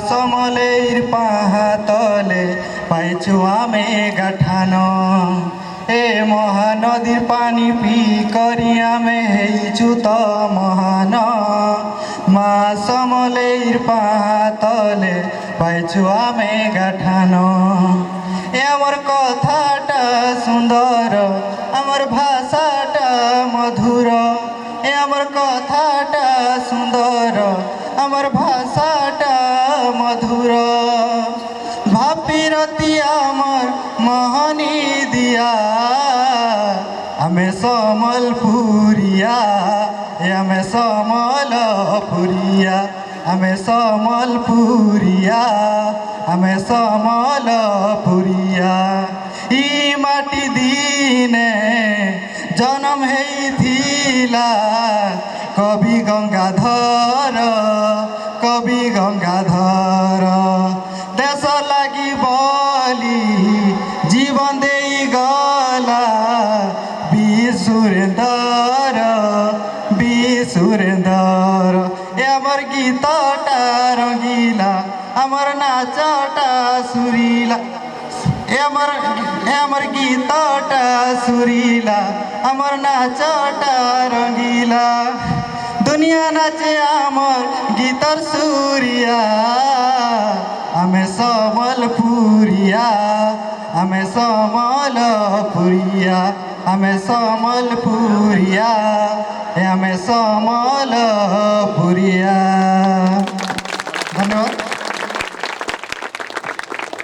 সমলের পাহাতলে পাইছু আমি গাঠানো এ মহানদীর পানি পি করি আমি হেইছু তো মহান মা সমলের পাহাতলে পাইছু আমি গাঠানো এ আমার কথাটা সুন্দর আমার ভাষাটা মধুর এ আমার কথাটা সুন্দর আমার ভাষাটা মধুর ভাপিরতি আমার মোহনী দিয়া আমি সমলপুরিয়া আমি সমলপুরিয়া আমি সমলপুরিয়া আমি সমলপুরিয়া ই মাটি দিনে জন্ম হেইথিলা কবি গঙ্গাধর কবি গঙ্গাধর দেশ লাগি বলি জীবন দেই গলা বিশুরেন্দর বিশুরেন্দর এ আমার গীতটা রঙিলা আমার নাচটা সুরিলা আমার গীতটা সুরিলা আমার নাচটা রঙিলা দুনিয়া নাচে আমার গীতর সুরিয়া আমি সমলপুরিয়া আমি সমলপুরিয়া আমি সমলপুরিয়া আমি সমলপুরিয়া।